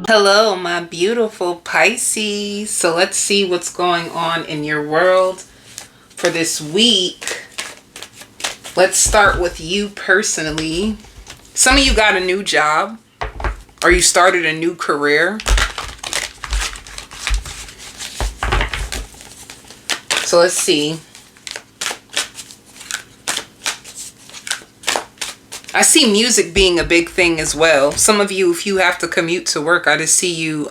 Hello, my beautiful Pisces. So let's see what's going on in your world for this week. Let's start with you personally. Some of you got a new job or you started a new career. So let's see. I see music being a big thing as well. Some of you, if you have to commute to work, I just see you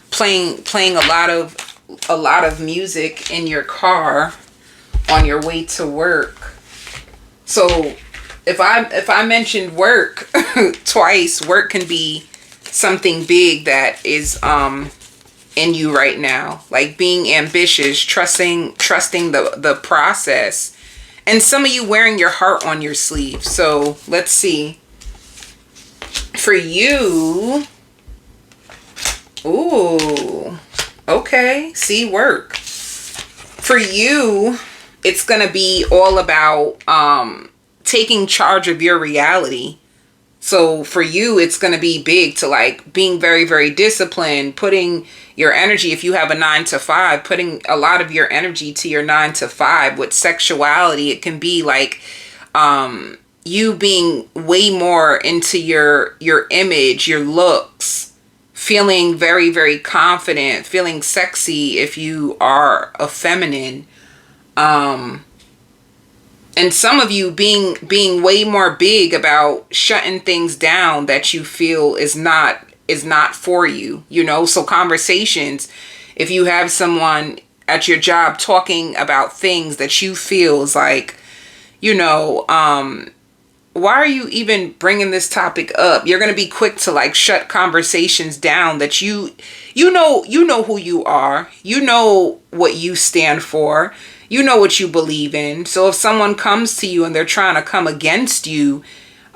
playing a lot of music in your car on your way to work. So if I mentioned work twice, work can be something big that is in you right now, like being ambitious, trusting the process. And some of you wearing your heart on your sleeve. So let's see. For you. Ooh. Okay. See, work. For you, it's going to be all about taking charge of your reality. So for you, it's going to be big to like being very, very disciplined, putting your energy, if you have a 9 to 5, putting a lot of your energy to your 9 to 5. With sexuality, it can be like you being way more into your image, your looks, feeling very, very confident, feeling sexy if you are a feminine. And some of you being way more big about shutting things down that you feel is not for you, so conversations, if you have someone at your job talking about things that you feel is like, why are you even bringing this topic up? You're going to be quick to like shut conversations down that you know who you are, what you stand for, what you believe in. So if someone comes to you and they're trying to come against you,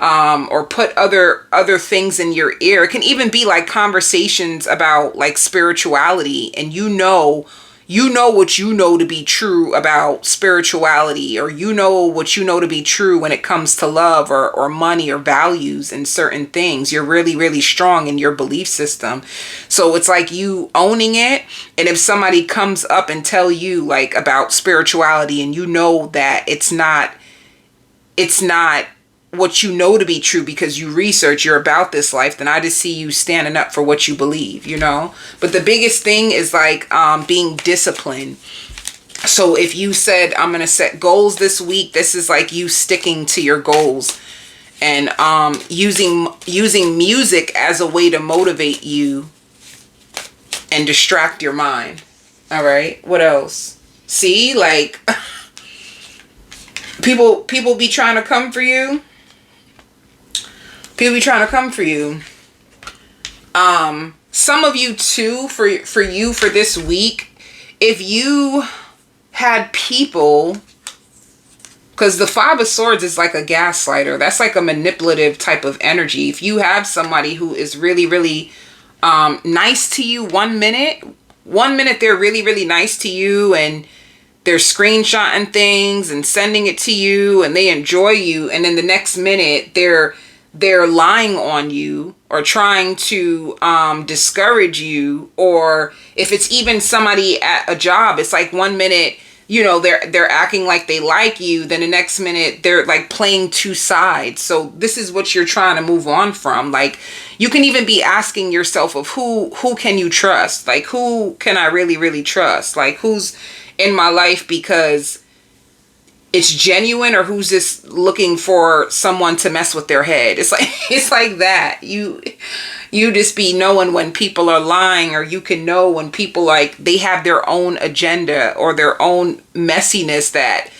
or put other things in your ear, it can even be like conversations about like spirituality, and what you know to be true about spirituality, or what you know to be true when it comes to love or money or values and certain things. You're really, really strong in your belief system. So it's like you owning it. And if somebody comes up and tell you like about spirituality and that it's not what you know to be true because you research, you're about this life, then I just see you standing up for what you believe, But the biggest thing is like being disciplined. So if you said, I'm going to set goals this week, this is like you sticking to your goals and using music as a way to motivate you and distract your mind. All right. What else? See, like people be trying to come for you. People be trying to come for you. Some of you too, for this week, if you had people, because the 5 of Swords is like a gaslighter. That's like a manipulative type of energy. If you have somebody who is really, really nice to you 1 minute, they're really, really nice to you and they're screenshotting things and sending it to you and they enjoy you. And then the next minute they're lying on you or trying to discourage you. Or if it's even somebody at a job, it's like 1 minute, they're acting like they like you. Then the next minute they're like playing 2 sides. So this is what you're trying to move on from. Like you can even be asking yourself of who can you trust? Like who can I really, really trust? Like who's in my life because it's genuine, or who's just looking for someone to mess with their head? It's like that. You just be knowing when people are lying, or you can know when people like they have their own agenda or their own messiness that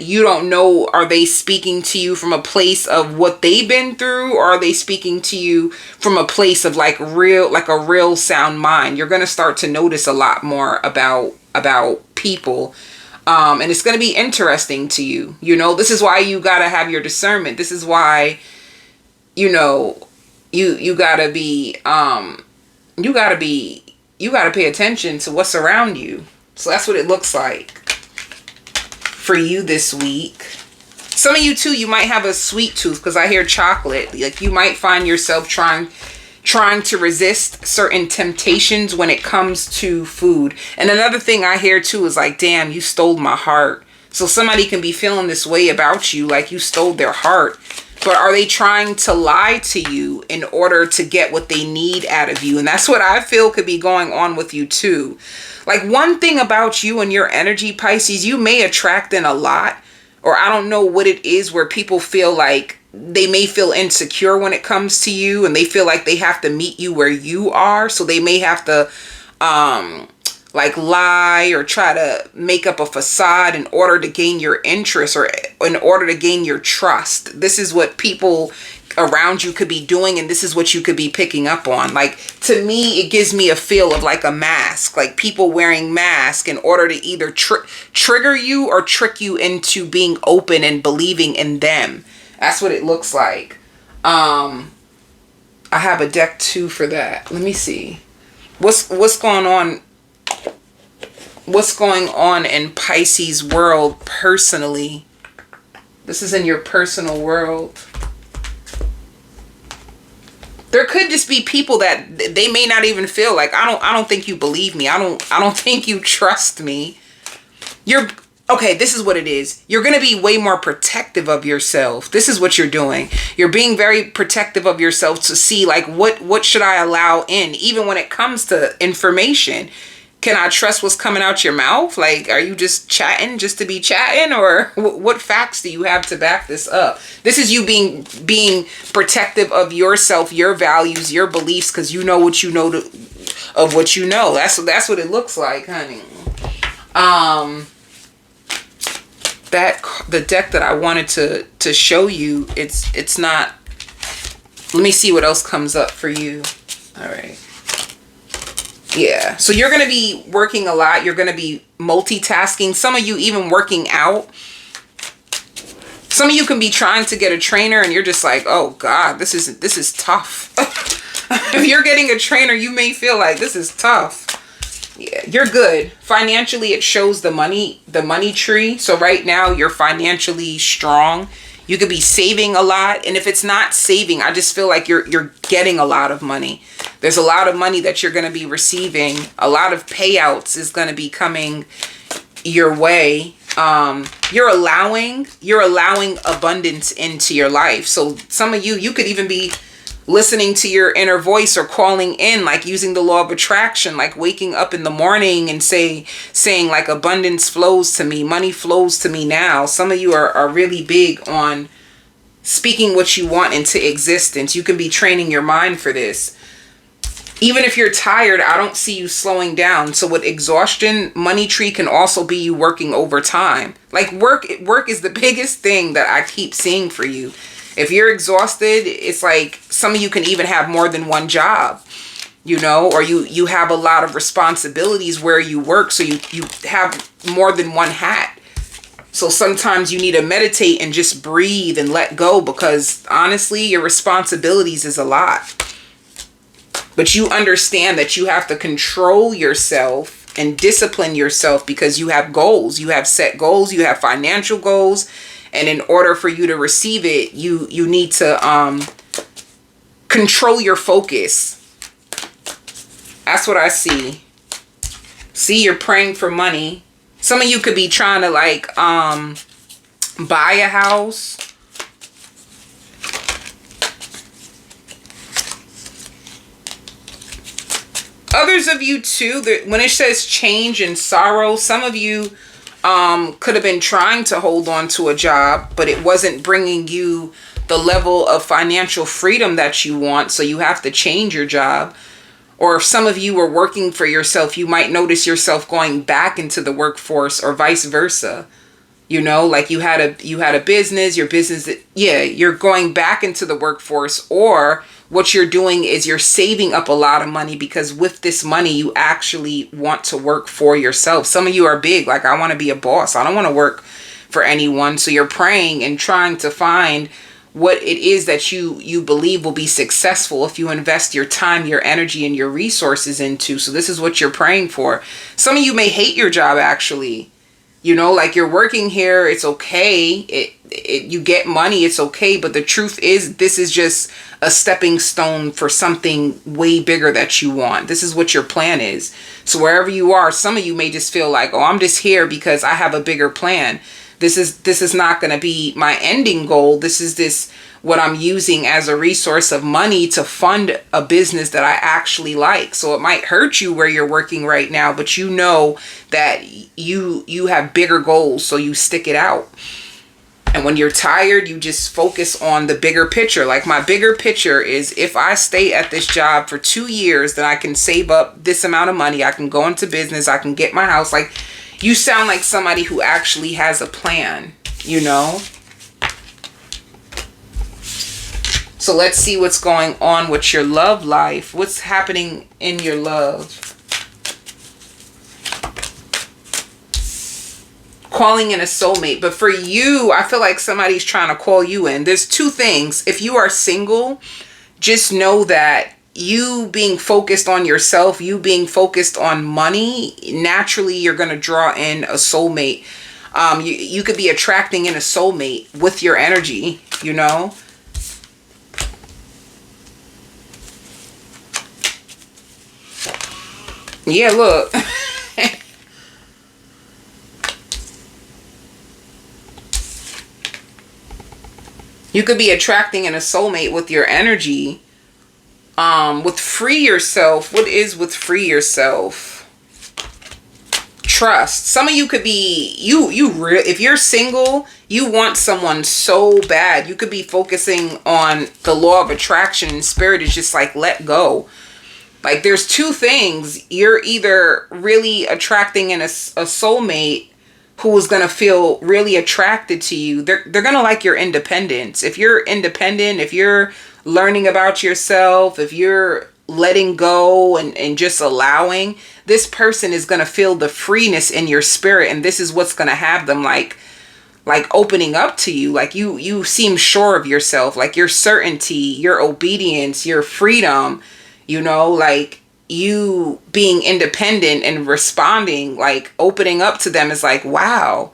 you don't know. Are they speaking to you from a place of what they've been through, or are they speaking to you from a place of like a real sound mind? You're going to start to notice a lot more about people. And it's going to be interesting to you. This is why you got to have your discernment. This is why, you got to be, you got to pay attention to what's around you. So that's what it looks like for you this week. Some of you too, you might have a sweet tooth because I hear chocolate. Like you might find yourself trying trying to resist certain temptations when it comes to food. And another thing I hear too is like, damn, you stole my heart. So somebody can be feeling this way about you, like you stole their heart. But are they trying to lie to you in order to get what they need out of you? And that's what I feel could be going on with you too. Like, one thing about you and your energy, Pisces, you may attract in a lot, or I don't know what it is where people feel like they may feel insecure when it comes to you, and they feel like they have to meet you where you are. So they may have to like lie or try to make up a facade in order to gain your interest or in order to gain your trust. This is what people around you could be doing, and this is what you could be picking up on. Like, to me, it gives me a feel of like a mask, like people wearing masks in order to either trigger you or trick you into being open and believing in them. That's what it looks like. I have a deck too for that. Let me see. What's going on? What's going on in Pisces world personally? This is in your personal world. There could just be people that they may not even feel like, I don't think you believe me. I don't think you trust me. Okay, this is what it is. You're going to be way more protective of yourself. This is what you're doing. You're being very protective of yourself to see like what should I allow in, even when it comes to information. Can I trust what's coming out your mouth? Like, are you just chatting just to be chatting, or what facts do you have to back this up? This is you being protective of yourself, your values, your beliefs, because you know what you know of what you know. That's what it looks like, honey. The deck that I wanted to show you, it's not. Let me see what else comes up for you. All right. Yeah, so you're going to be working a lot. You're going to be multitasking. Some of you even working out. Some of you can be trying to get a trainer and you're just like, oh God, this is tough. If you're getting a trainer, you may feel like this is tough. Yeah, you're good. Financially, it shows the money tree. So right now you're financially strong. You could be saving a lot. And if it's not saving, I just feel like you're getting a lot of money. There's a lot of money that you're going to be receiving. A lot of payouts is going to be coming your way. You're allowing abundance into your life. So some of you could even be listening to your inner voice or calling in, like using the law of attraction, like waking up in the morning and saying like abundance flows to me, money flows to me now. Some of you are really big on speaking what you want into existence. You can be training your mind for this. Even if you're tired, I don't see you slowing down. So with exhaustion, money tree can also be you working overtime. Like work is the biggest thing that I keep seeing for you. If you're exhausted, it's like some of you can even have more than one job, you know, or you have a lot of responsibilities where you work. So you have more than one hat. So sometimes you need to meditate and just breathe and let go, because honestly, your responsibilities is a lot. But you understand that you have to control yourself and discipline yourself because you have goals. You have set goals. You have financial goals. And in order for you to receive it, you need to control your focus. That's what I see. See, you're praying for money. Some of you could be trying to like buy a house. Others of you too, when it says change and sorrow, some of you could have been trying to hold on to a job, but it wasn't bringing you the level of financial freedom that you want, so you have to change your job. Or if some of you were working for yourself, you might notice yourself going back into the workforce, or vice versa. You know, like you had a business, you're going back into the workforce, or what you're doing is you're saving up a lot of money because with this money, you actually want to work for yourself. Some of you are big, like I want to be a boss. I don't want to work for anyone. So you're praying and trying to find what it is that you believe will be successful if you invest your time, your energy, and your resources into. So this is what you're praying for. Some of you may hate your job, actually. You know, like you're working here, it's okay. you get money, it's okay. But the truth is, this is just a stepping stone for something way bigger that you want. This is what your plan is. So wherever you are, some of you may just feel like, oh, I'm just here because I have a bigger plan. This is not going to be my ending goal. This is what I'm using as a resource of money to fund a business that I actually like. So it might hurt you where you're working right now, but you know that you have bigger goals, so you stick it out. And when you're tired, you just focus on the bigger picture. Like, my bigger picture is, if I stay at this job for 2 years, then I can save up this amount of money. I can go into business. I can get my house. Like, you sound like somebody who actually has a plan, you know? So let's see what's going on with your love life. What's happening in your love? Calling in a soulmate. But for you, I feel like somebody's trying to call you in. There's two things. If you are single, just know that you being focused on yourself, you being focused on money, naturally you're going to draw in a soulmate. You could be attracting in a soulmate with your energy, you know? Yeah, look. You could be attracting in a soulmate with your energy. With free yourself. What is with free yourself? Trust. Some of you could be, if you're single, you want someone so bad. You could be focusing on the law of attraction, and spirit is just like, let go. Like, there's two things. You're either really attracting in a soulmate who is going to feel really attracted to you. They're going to like your independence. If you're independent, if you're learning about yourself, if you're letting go and just allowing, this person is going to feel the freeness in your spirit. And this is what's going to have them like opening up to you. Like, you seem sure of yourself, like your certainty, your obedience, your freedom, you know, like you being independent and responding, like opening up to them is like, wow,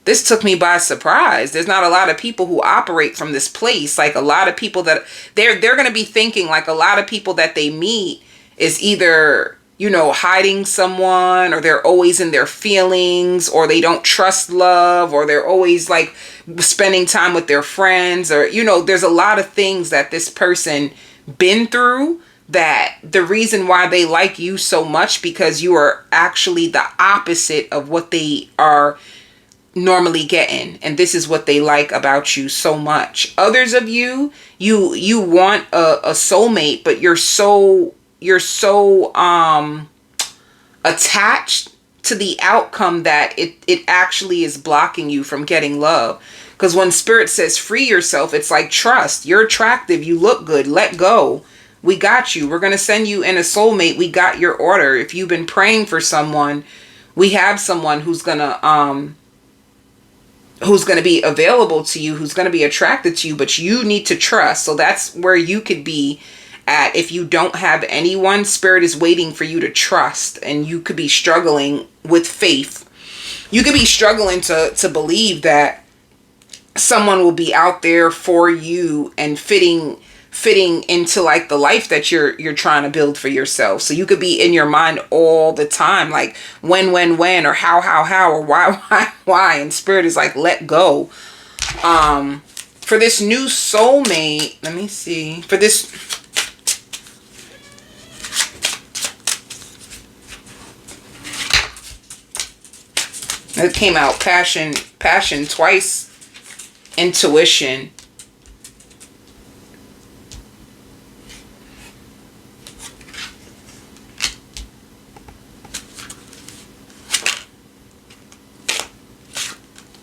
this took me by surprise. There's not a lot of people who operate from this place. Like, a lot of people that they're going to be thinking, like, a lot of people that they meet is either, you know, hiding someone, or they're always in their feelings, or they don't trust love, or they're always like spending time with their friends, or, you know, there's a lot of things that this person been through, that the reason why they like you so much, because you are actually the opposite of what they are normally getting, and this is what they like about you so much. Others of you want a soulmate, but you're so attached to the outcome that it actually is blocking you from getting love. Because when spirit says free yourself, it's like, trust. You're attractive, you look good, let go. We got you. We're going to send you in a soulmate. We got your order. If you've been praying for someone, we have someone who's going to be available to you, who's going to be attracted to you, but you need to trust. So that's where you could be at. If you don't have anyone, spirit is waiting for you to trust, and you could be struggling with faith. You could be struggling to believe that someone will be out there for you and fitting into like the life that you're trying to build for yourself. So you could be in your mind all the time, like when, or how, or why, and spirit is like, let go. For this new soulmate, let me see, for this, it came out passion twice, intuition.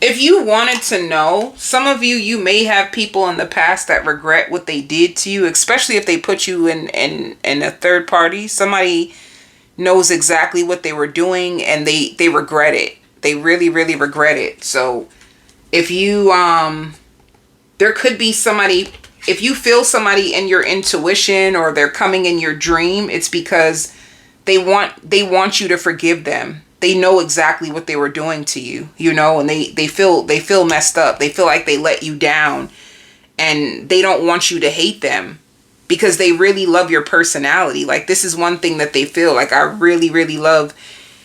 If you wanted to know, some of you may have people in the past that regret what they did to you, especially if they put you in a third party. Somebody knows exactly what they were doing, and they regret it. They really, really regret it. So if you, there could be somebody, if you feel somebody in your intuition, or they're coming in your dream, it's because they want you to forgive them. they know exactly what they were doing to you, you know, and they feel messed up. They feel like they let you down, and they don't want you to hate them because they really love your personality. Like, this is one thing that they feel like, I really, really love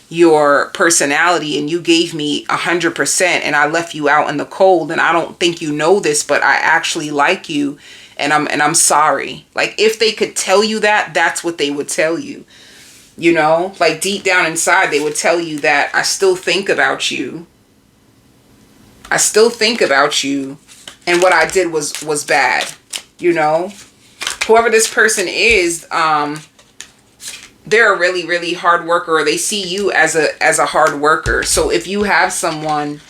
your personality, and you gave me 100%, and I left you out in the cold, and I don't think you know this, but I actually like you, and I'm sorry. Like, if they could tell you that, that's what they would tell you. You know, like deep down inside, they would tell you that I still think about you. I still think about you. And what I did was bad. You know, whoever this person is, they're a really, really hard worker, or they see you as a hard worker. So if you have someone,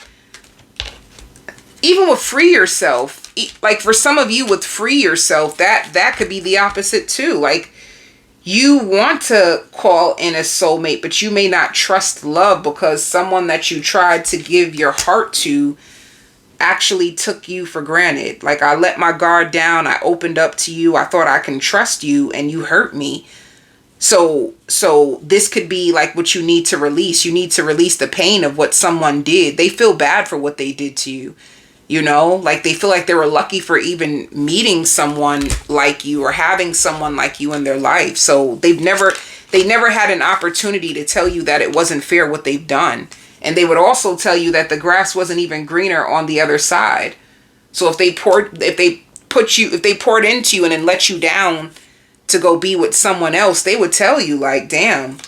even with free yourself, like for some of you with free yourself, that could be the opposite too. Like, you want to call in a soulmate, but you may not trust love because someone that you tried to give your heart to actually took you for granted. Like, I let my guard down. I opened up to you. I thought I can trust you, and you hurt me. So this could be like what you need to release. You need to release the pain of what someone did. They feel bad for what they did to you. You know, like they feel like they were lucky for even meeting someone like you or having someone like you in their life. So they never had an opportunity to tell you that it wasn't fair what they've done. And they would also tell you that the grass wasn't even greener on the other side. So if they poured into you and then let you down to go be with someone else, they would tell you like, damn,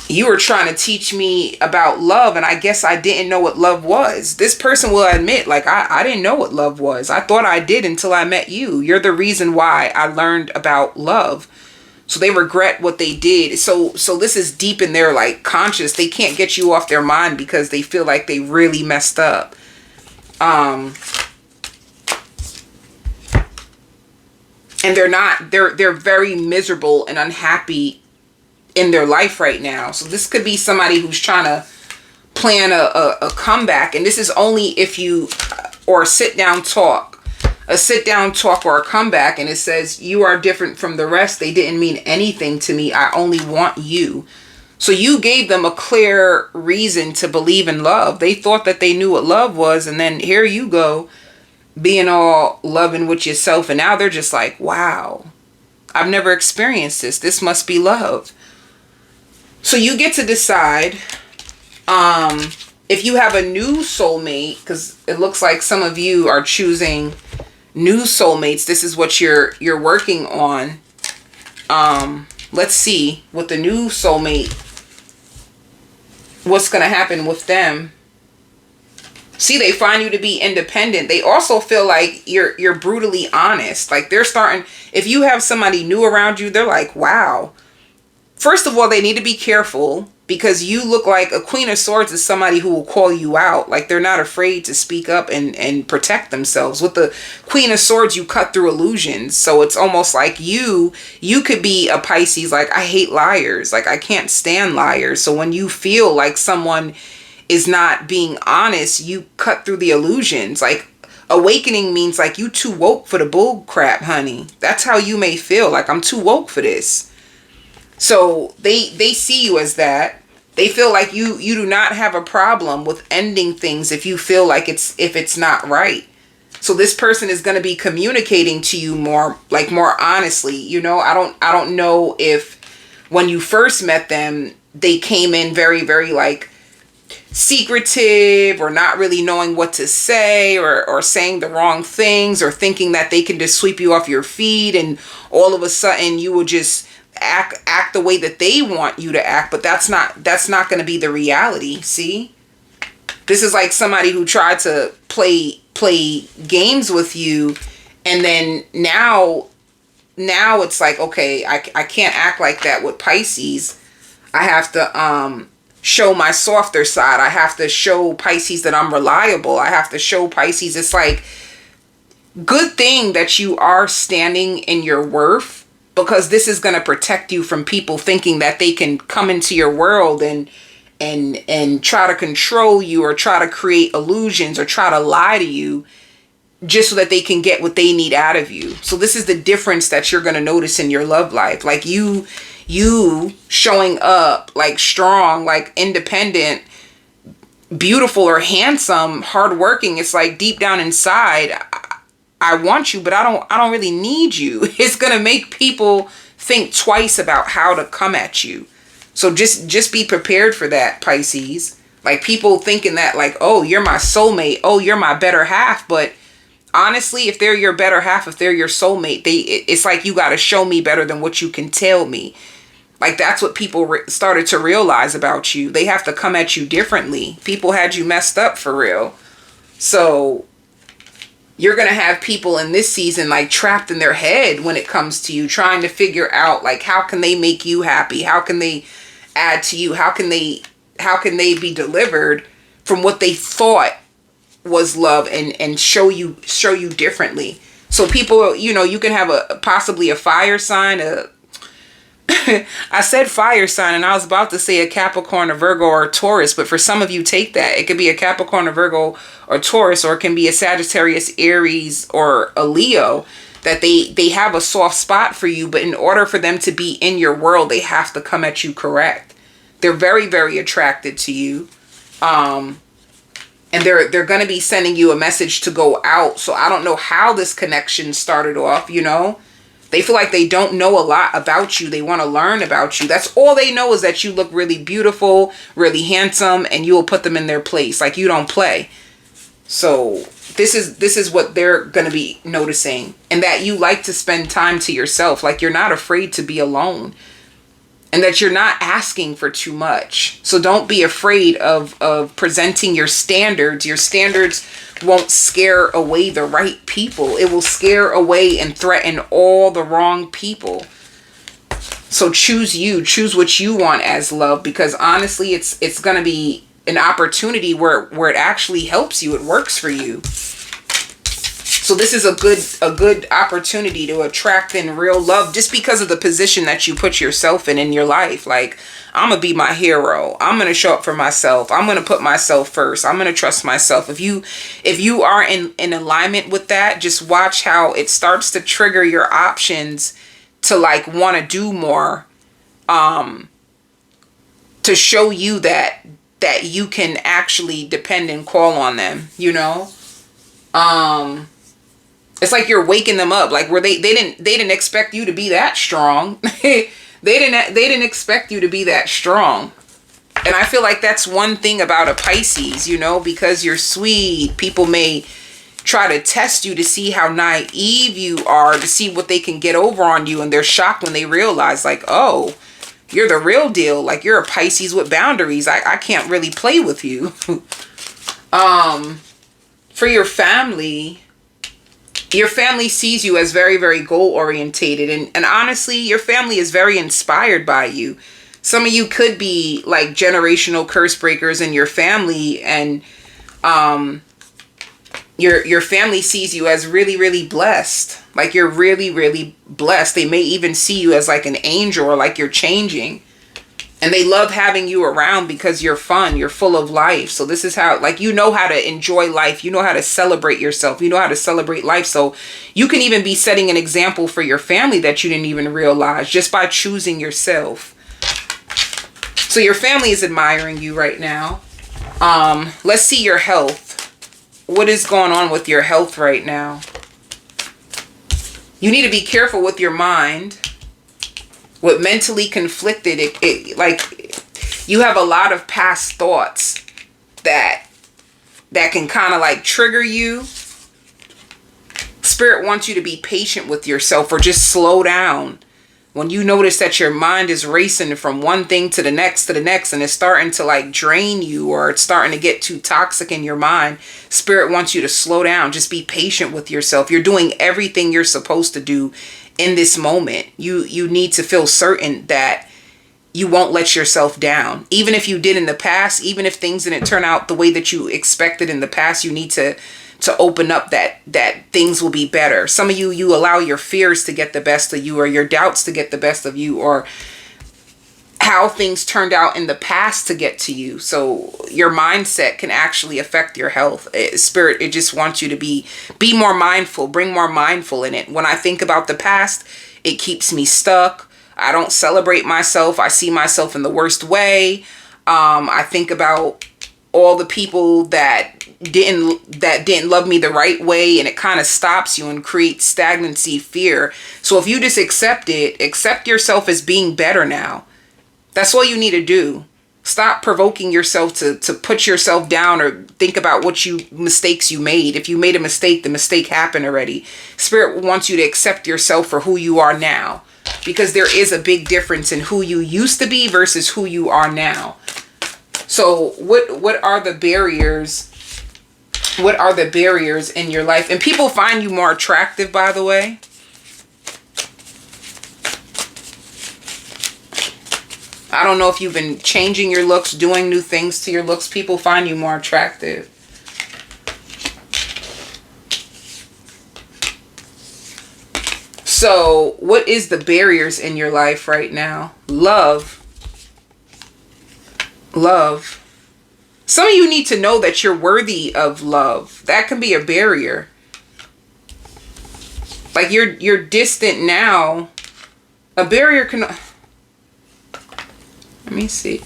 you were trying to teach me about love, and I guess I didn't know what love was. This person will admit, like, I didn't know what love was. I thought I did until I met you. You're the reason why I learned about love. So they regret what they did. So this is deep in their like conscious. They can't get you off their mind because they feel like they really messed up. And they're very miserable and unhappy in their life right now. So this could be somebody who's trying to plan a comeback, and this is only if you, or a sit down talk or a comeback, and it says, you are different from the rest. They didn't mean anything to me. I only want you. So you gave them a clear reason to believe in love. They thought that they knew what love was, and then here you go being all loving with yourself, and now they're just like, wow, I've never experienced this. This must be love. So you get to decide if you have a new soulmate, because it looks like some of you are choosing new soulmates. This is what you're working on. Let's see with the new soulmate, what's going to happen with them. See, they find you to be independent. They also feel like you're brutally honest. Like they're starting, if you have somebody new around you, they're like, wow. First of all, they need to be careful because you look like a Queen of Swords is somebody who will call you out. Like they're not afraid to speak up and protect themselves. With the Queen of Swords, you cut through illusions. So it's almost like you could be a Pisces. Like, I hate liars. Like, I can't stand liars. So when you feel like someone is not being honest, you cut through the illusions. Like, awakening means like you too woke for the bull crap, honey. That's how you may feel. Like, I'm too woke for this. So they see you as that. They feel like you do not have a problem with ending things if you feel like if it's not right. So this person is going to be communicating to you more honestly. You know, I don't know if when you first met them, they came in very, very like secretive or not really knowing what to say or saying the wrong things or thinking that they can just sweep you off your feet and all of a sudden you will just act the way that they want you to act. But that's not going to be the reality. See, this is like somebody who tried to play games with you, and then now it's like, okay, I can't act like that with Pisces. I have to show my softer side. I have to show Pisces that I'm reliable. I have to show Pisces it's like, good thing that you are standing in your worth, because this is going to protect you from people thinking that they can come into your world and try to control you or try to create illusions or try to lie to you just so that they can get what they need out of you. So this is the difference that you're going to notice in your love life. Like you you showing up like strong, like independent, beautiful or handsome, hardworking. It's like deep down inside, I want you, but I don't really need you. It's gonna make people think twice about how to come at you. So just be prepared for that, Pisces. Like people thinking that like, oh, you're my soulmate, oh, you're my better half. But honestly, if they're your better half, if they're your soulmate, it's like you got to show me better than what you can tell me. Like that's what people started to realize about you. They have to come at you differently. People had you messed up for real. So you're going to have people in this season like trapped in their head when it comes to you, trying to figure out like how can they make you happy? How can they add to you? How can they be delivered from what they thought was love and show you differently? So people, you can have possibly a fire sign, I said fire sign and I was about to say a Capricorn, a Virgo, or a Taurus, but for some of you, take that. It could be a Capricorn, a Virgo, or Taurus, or it can be a Sagittarius, Aries, or a Leo, that they have a soft spot for you, but in order for them to be in your world, they have to come at you correct. They're very, very attracted to you. And they're going to be sending you a message to go out. So I don't know how this connection started off, They feel like they don't know a lot about you. They want to learn about you. That's all they know, is that you look really beautiful, really handsome, and you will put them in their place. Like you don't play. So this is what they're going to be noticing. And that you like to spend time to yourself. Like you're not afraid to be alone. And that you're not asking for too much. So don't be afraid of presenting your standards. Your standards won't scare away the right people. It will scare away and threaten all the wrong people. So choose you. Choose what you want as love. Because honestly, it's going to be an opportunity where it actually helps you. It works for you. So this is a good opportunity to attract in real love, just because of the position that you put yourself in your life. Like, I'm going to be my hero. I'm going to show up for myself. I'm going to put myself first. I'm going to trust myself. If you are in alignment with that, just watch how it starts to trigger your options to like want to do more, to show you that you can actually depend and call on them, It's like you're waking them up. Like they didn't expect you to be that strong. they didn't expect you to be that strong. And I feel like that's one thing about a Pisces, because you're sweet. People may try to test you to see how naive you are, to see what they can get over on you, and they're shocked when they realize like, oh, you're the real deal. Like you're a Pisces with boundaries. I can't really play with you. For your family sees you as very, very goal orientated. And honestly, your family is very inspired by you. Some of you could be like generational curse breakers in your family. And your family sees you as really, really blessed. Like you're really, really blessed. They may even see you as like an angel, or like you're changing. And they love having you around because you're fun. You're full of life. So this is how, like, you know how to enjoy life. You know how to celebrate yourself. You know how to celebrate life. So you can even be setting an example for your family that you didn't even realize, just by choosing yourself. So your family is admiring you right now. Let's see your health. What is going on with your health right now? You need to be careful with your mind. With mentally conflicted, like you have a lot of past thoughts that can kind of like trigger you. Spirit wants you to be patient with yourself, or just slow down. When you notice that your mind is racing from one thing to the next, and it's starting to like drain you, or it's starting to get too toxic in your mind, Spirit wants you to slow down. Just be patient with yourself. You're doing everything you're supposed to do in this moment. You need to feel certain that you won't let yourself down. Even if you did in the past, even if things didn't turn out the way that you expected in the past, you need to open up that things will be better. Some of you allow your fears to get the best of you, or your doubts to get the best of you, or how things turned out in the past to get to you. So your mindset can actually affect your health. Spirit, it just wants you to be more mindful, bring more mindful in it. When I think about the past, it keeps me stuck. I don't celebrate myself. I see myself in the worst way. I think about all the people that didn't love me the right way, and it kind of stops you and creates stagnancy, fear. So if you just accept it, accept yourself as being better now. That's all you need to do. Stop provoking yourself to put yourself down or think about mistakes you made. If you made a mistake, the mistake happened already. Spirit wants you to accept yourself for who you are now, because there is a big difference in who you used to be versus who you are now. So what are the barriers? What are the barriers in your life? And people find you more attractive, by the way. I don't know if you've been changing your looks, doing new things to your looks. People find you more attractive. So what is the barriers in your life right now? Love. Love. Some of you need to know that you're worthy of love. That can be a barrier. Like you're distant now. A barrier can... Let me see.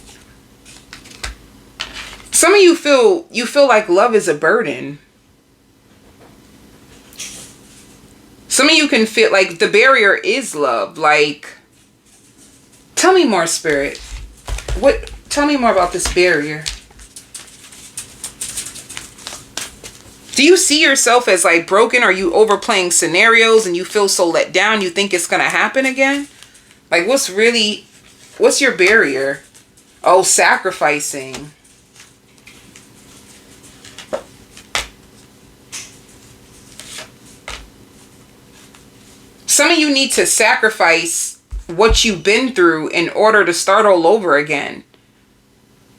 Some of you feel like love is a burden. Some of you can feel like the barrier is love. Like, tell me more, Spirit. Tell me more about this barrier. Do you see yourself as like broken? Are you overplaying scenarios and you feel so let down you think it's going to happen again? Like, what's your barrier? Oh, sacrificing. Some of you need to sacrifice what you've been through in order to start all over again.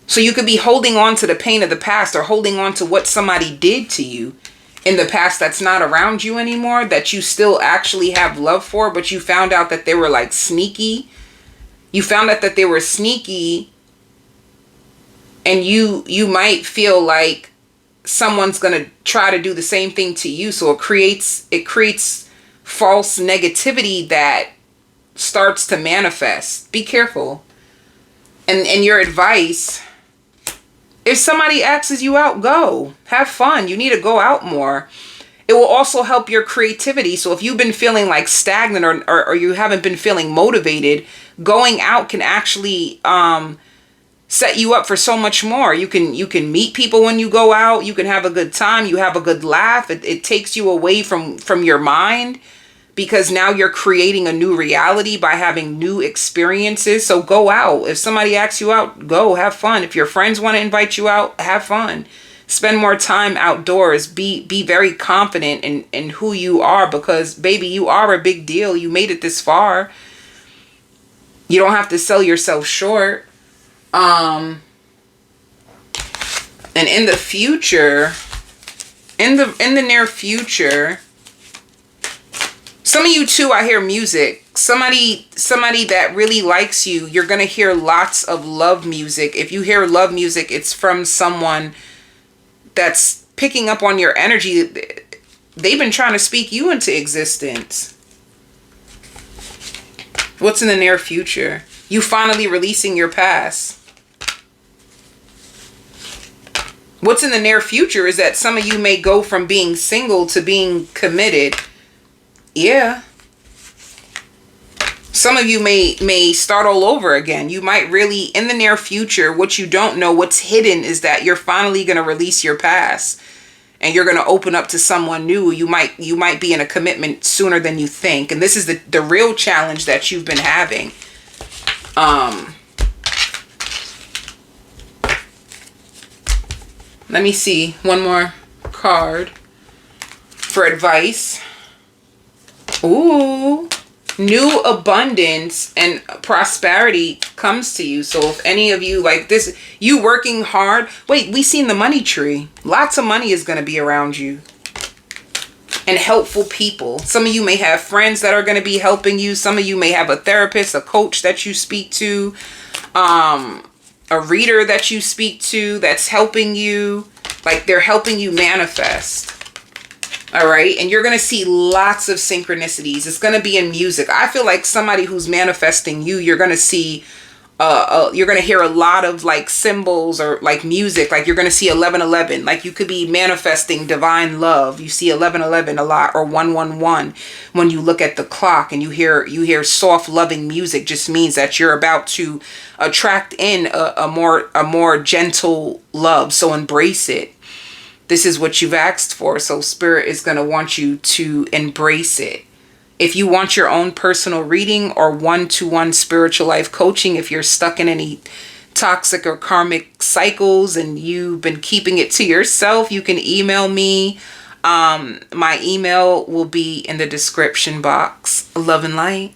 So you could be holding on to the pain of the past, or holding on to what somebody did to you in the past that's not around you anymore, that you still actually have love for, but you found out that they were like sneaky. You found out that they were sneaky, and you might feel like someone's going to try to do the same thing to you. So it creates false negativity that starts to manifest. Be careful. And your advice, if somebody asks you out, go. Have fun. You need to go out more. It will also help your creativity. So if you've been feeling like stagnant or you haven't been feeling motivated, going out can actually set you up for so much more. You can meet people when you go out. You can have a good time. You have a good laugh. It takes you away from your mind, because now you're creating a new reality by having new experiences. So go out. If somebody asks you out, go. Have fun. If your friends want to invite you out, have fun. Spend more time outdoors. Be very confident in who you are, because, baby, you are a big deal. You made it this far. You don't have to sell yourself short. And in the future, in the near future, some of you too, I hear music. Somebody that really likes you, you're going to hear lots of love music. If you hear love music, it's from someone that's picking up on your energy. They've been trying to speak you into existence. What's in the near future? You finally releasing your past. What's in the near future is that some of you may go from being single to being committed. Yeah. Some of you may start all over again. You might really, in the near future, what you don't know, what's hidden, is that you're finally going to release your past and you're going to open up to someone new. You might be in a commitment sooner than you think. And this is the real challenge that you've been having. Let me see one more card for advice. Ooh, new abundance and prosperity comes to you. So if any of you like this, you working hard. Wait, we seen the money tree. Lots of money is going to be around you. And helpful people. Some of you may have friends that are going to be helping you. Some of you may have a therapist, a coach that you speak to. A reader that you speak to that's helping you. Like, they're helping you manifest. All right. And you're going to see lots of synchronicities. It's going to be in music. I feel like somebody who's manifesting you, you're going to see, you're going to hear a lot of like symbols or like music. Like you're going to see 1111. Like you could be manifesting divine love. You see 1111 a lot, or 111 when you look at the clock and you hear soft loving music. Just means that you're about to attract in a more gentle love. So embrace it. This is what you've asked for. So Spirit is going to want you to embrace it. If you want your own personal reading or one-to-one spiritual life coaching, if you're stuck in any toxic or karmic cycles and you've been keeping it to yourself, you can email me. My email will be in the description box. Love and light.